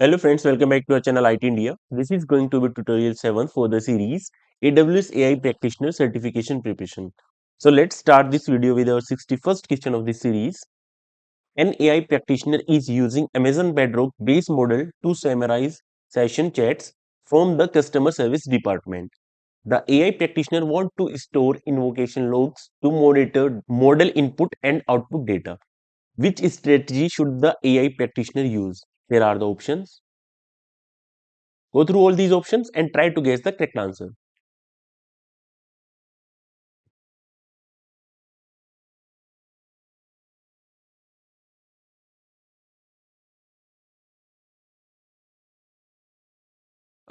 Hello friends, welcome back to our channel IT India. This is going to be tutorial 7 for the series AWS AI Practitioner Certification Preparation. So let's start this video with our 61st question of this series. An AI practitioner is using Amazon Bedrock base model to summarize session chats from the customer service department. The AI practitioner wants to store invocation logs to monitor model input and output data. Which strategy should the AI practitioner use? Here are the options. Go through all these options and try to guess the correct answer.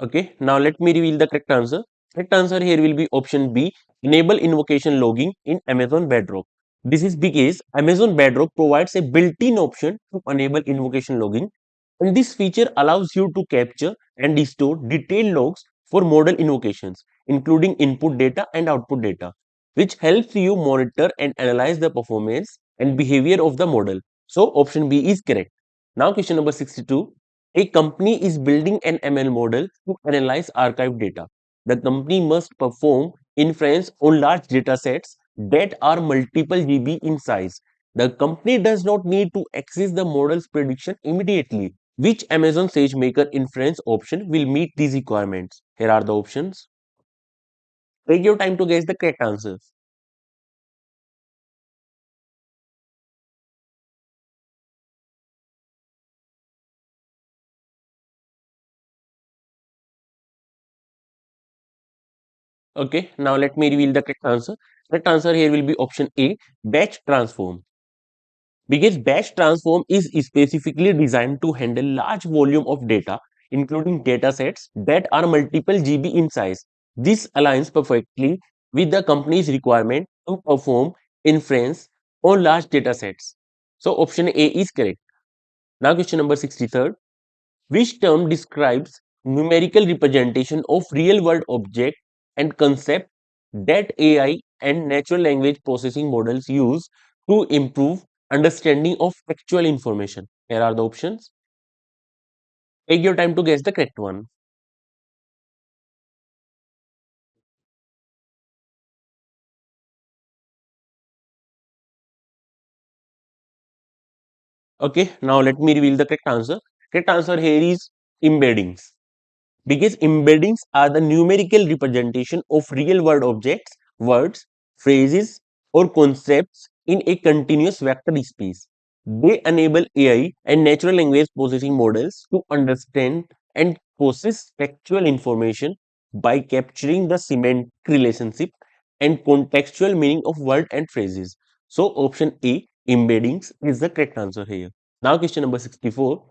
Okay, now let me reveal the correct answer. Correct answer here will be option B, enable invocation logging in Amazon Bedrock. This is because Amazon Bedrock provides a built-in option to enable invocation logging, and this feature allows you to capture and store detailed logs for model invocations, including input data and output data, which helps you monitor and analyze the performance and behavior of the model. So option B is correct. Now question number 62. A company is building an ML model to analyze archive data. The company must perform inference on large data sets that are multiple GB in size. The company does not need to access the model's prediction immediately. Which Amazon SageMaker inference option will meet these requirements? Here are the options. Take your time to guess the correct answers. Okay, now let me reveal the correct answer. Correct answer here will be option A, batch transform. Because batch transform is specifically designed to handle large volume of data, including data sets that are multiple GB in size. This aligns perfectly with the company's requirement to perform inference on large data sets. So option A is correct. Now question number 63rd. Which term describes numerical representation of real world object and concept that AI and natural language processing models use to improve understanding of actual information? Here are the options. Take your time to guess the correct one. Okay, now let me reveal the correct answer. Correct answer here is embeddings. Because embeddings are the numerical representation of real world objects, words, phrases, or concepts in a continuous vector space. They enable AI and natural language processing models to understand and process factual information by capturing the semantic relationship and contextual meaning of words and phrases. So option A, embeddings, is the correct answer here. Now question number 64.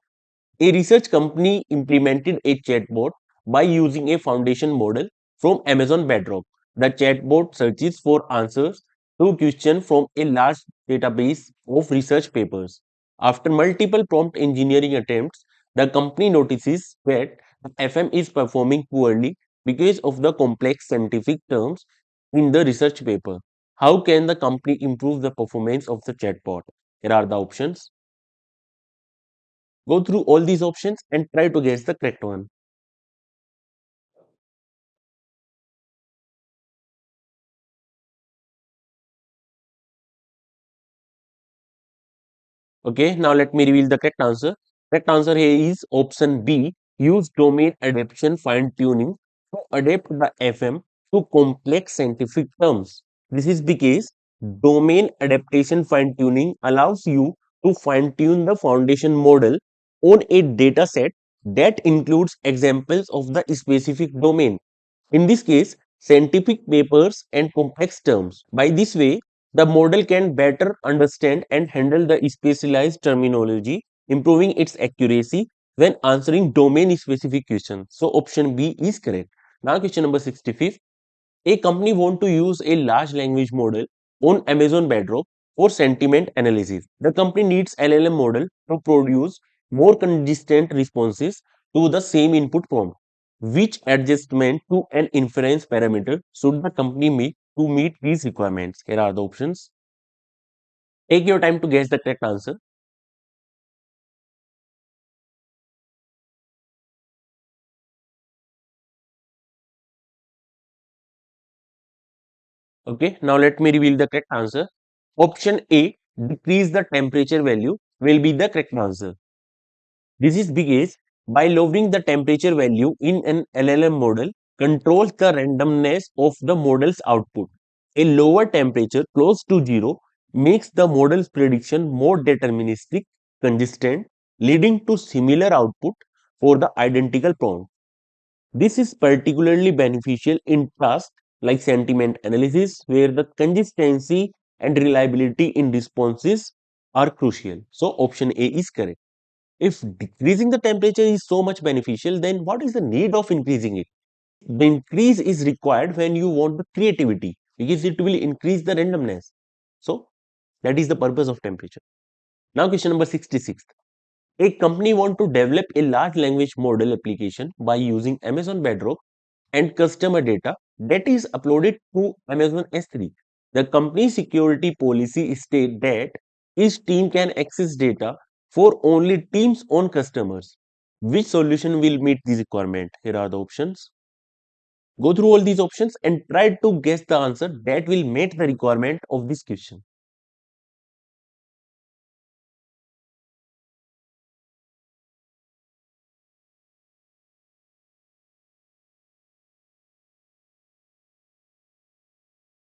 A research company implemented a chatbot by using a foundation model from Amazon Bedrock. The chatbot searches for answers to questions from a large database of research papers. After multiple prompt engineering attempts, the company notices that the FM is performing poorly because of the complex scientific terms in the research paper. How can the company improve the performance of the chatbot? Here are the options. Go through all these options and try to guess the correct one. Okay, now let me reveal the correct answer. Correct answer here is option B. Use domain adaptation fine tuning to adapt the FM to complex scientific terms. This is because domain adaptation fine tuning allows you to fine tune the foundation model on a data set that includes examples of the specific domain. In this case, scientific papers and complex terms. By this way, the model can better understand and handle the specialized terminology, improving its accuracy when answering domain specific questions. So option B is correct. Now question number 65. A company want to use a large language model on Amazon Bedrock for sentiment analysis. The company needs LLM model to produce more consistent responses to the same input prompt. Which adjustment to an inference parameter should the company make to meet these requirements? Here are the options. Take your time to guess the correct answer. Okay, now let me reveal the correct answer. Option A, decrease the temperature value, will be the correct answer. This is because by lowering the temperature value in an LLM model controls the randomness of the model's output. A lower temperature close to zero makes the model's prediction more deterministic, consistent, leading to similar output for the identical prompt. This is particularly beneficial in tasks like sentiment analysis, where the consistency and reliability in responses are crucial. So, option A is correct. If decreasing the temperature is so much beneficial, then what is the need of increasing it? The increase is required when you want the creativity because it will increase the randomness. So, that is the purpose of temperature. Now, question number 66. A company want to develop a large language model application by using Amazon Bedrock and customer data that is uploaded to Amazon S3. The company security policy state that each team can access data for only team's own customers. Which solution will meet this requirement? Here are the options. Go through all these options and try to guess the answer that will meet the requirement of this question.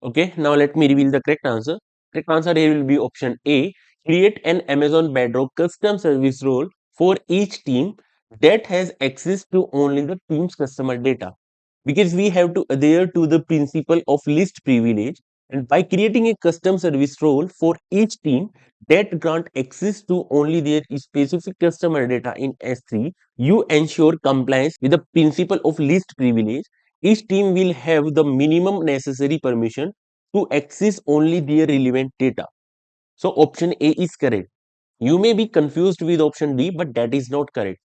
Okay, now let me reveal the correct answer. Correct answer here will be option A. Create an Amazon Bedrock custom service role for each team that has access to only the team's customer data. Because we have to adhere to the principle of least privilege, and by creating a custom service role for each team that grant access to only their specific customer data in S3, you ensure compliance with the principle of least privilege. Each team will have the minimum necessary permission to access only their relevant data. So option A is correct. You may be confused with option D, but that is not correct.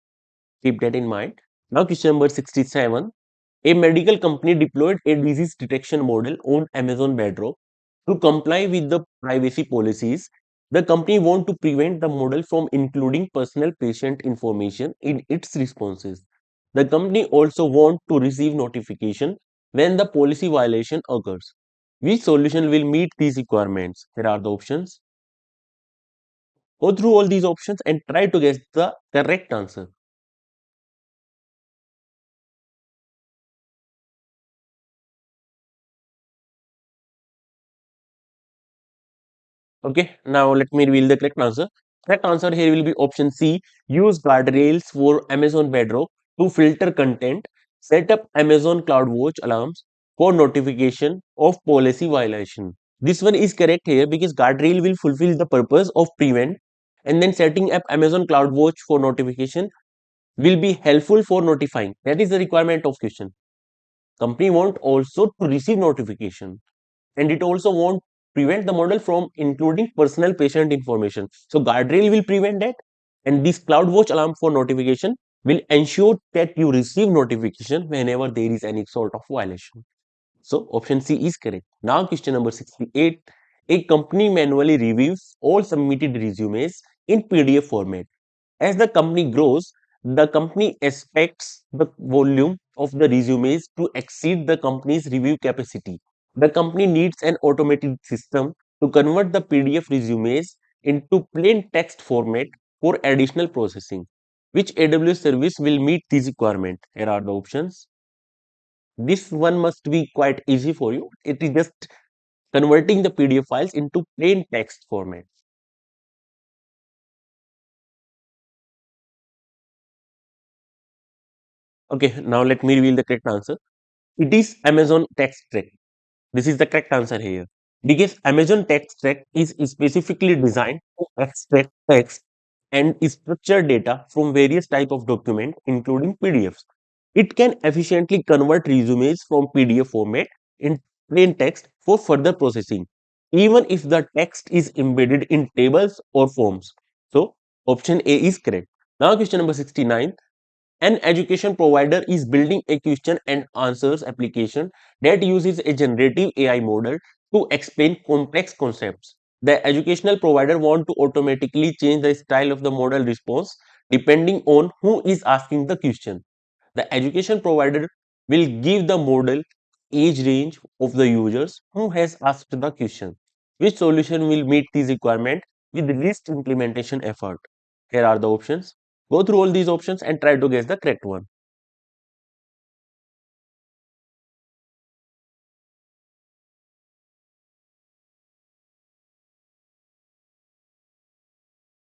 Keep that in mind. Now question number 67. A medical company deployed a disease detection model on Amazon Bedrock to comply with the privacy policies. The company want to prevent the model from including personal patient information in its responses. The company also want to receive notification when the policy violation occurs. Which solution will meet these requirements? Here are the options. Go through all these options and try to guess the correct answer. Okay, now let me reveal the correct answer. Correct answer here will be option C. Use guardrails for Amazon Bedrock to filter content. Set up Amazon CloudWatch alarms for notification of policy violation. This one is correct here because guardrail will fulfill the purpose of prevent, and then setting up Amazon CloudWatch for notification will be helpful for notifying. That is the requirement of question. Company want also to receive notification, and it also won't prevent the model from including personal patient information. So guardrail will prevent that, and this CloudWatch alarm for notification will ensure that you receive notification whenever there is any sort of violation. So option C is correct. Now question number 68. A company manually reviews all submitted resumes in PDF format. As the company grows, the company expects the volume of the resumes to exceed the company's review capacity. The company needs an automated system to convert the PDF resumes into plain text format for additional processing. Which AWS service will meet this requirement? Here are the options. This one must be quite easy for you. It is just converting the PDF files into plain text format. Okay, now let me reveal the correct answer. It is Amazon Text Track. This is the correct answer here. Because Amazon Text Track is specifically designed to extract text and structured data from various type of document, including PDFs. It can efficiently convert resumes from PDF format in plain text for further processing, even if the text is embedded in tables or forms. So, option A is correct. Now, question number 69. An education provider is building a question and answers application that uses a generative AI model to explain complex concepts. The educational provider want to automatically change the style of the model response depending on who is asking the question. The education provider will give the model age range of the users who has asked the question. Which solution will meet these requirements with the least implementation effort? Here are the options. Go through all these options and try to guess the correct one.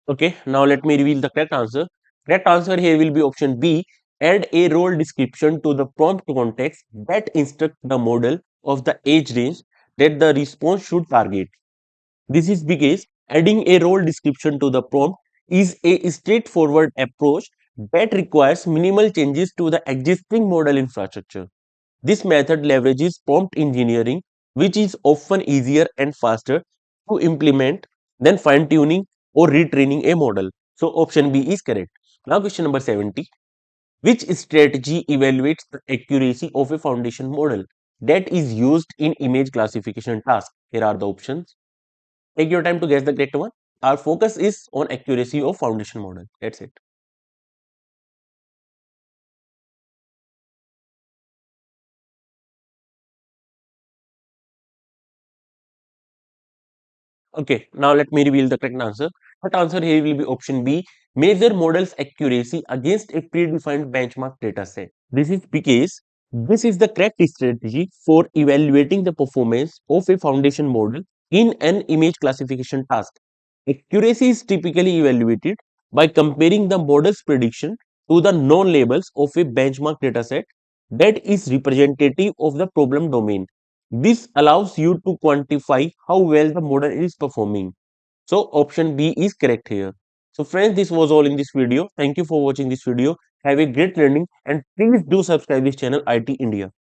Okay, now let me reveal the correct answer. Correct answer here will be option B. Add a role description to the prompt context that instruct the model of the age range that the response should target. This is because adding a role description to the prompt is a straightforward approach that requires minimal changes to the existing model infrastructure. This method leverages prompt engineering, which is often easier and faster to implement than fine tuning or retraining a model. So, option B is correct. Now, question number 70. Which strategy evaluates the accuracy of a foundation model that is used in image classification task? Here are the options. Take your time to guess the correct one. Our focus is on accuracy of foundation model. That's it. Okay, now let me reveal the correct answer. Correct answer here will be option B. Measure model's accuracy against a predefined benchmark data set. This is because this is the correct strategy for evaluating the performance of a foundation model in an image classification task. Accuracy is typically evaluated by comparing the model's prediction to the known labels of a benchmark dataset that is representative of the problem domain. This allows you to quantify how well the model is performing. So option B is correct here. So friends, this was all in this video. Thank you for watching this video. Have a great learning and please do subscribe this channel IT India.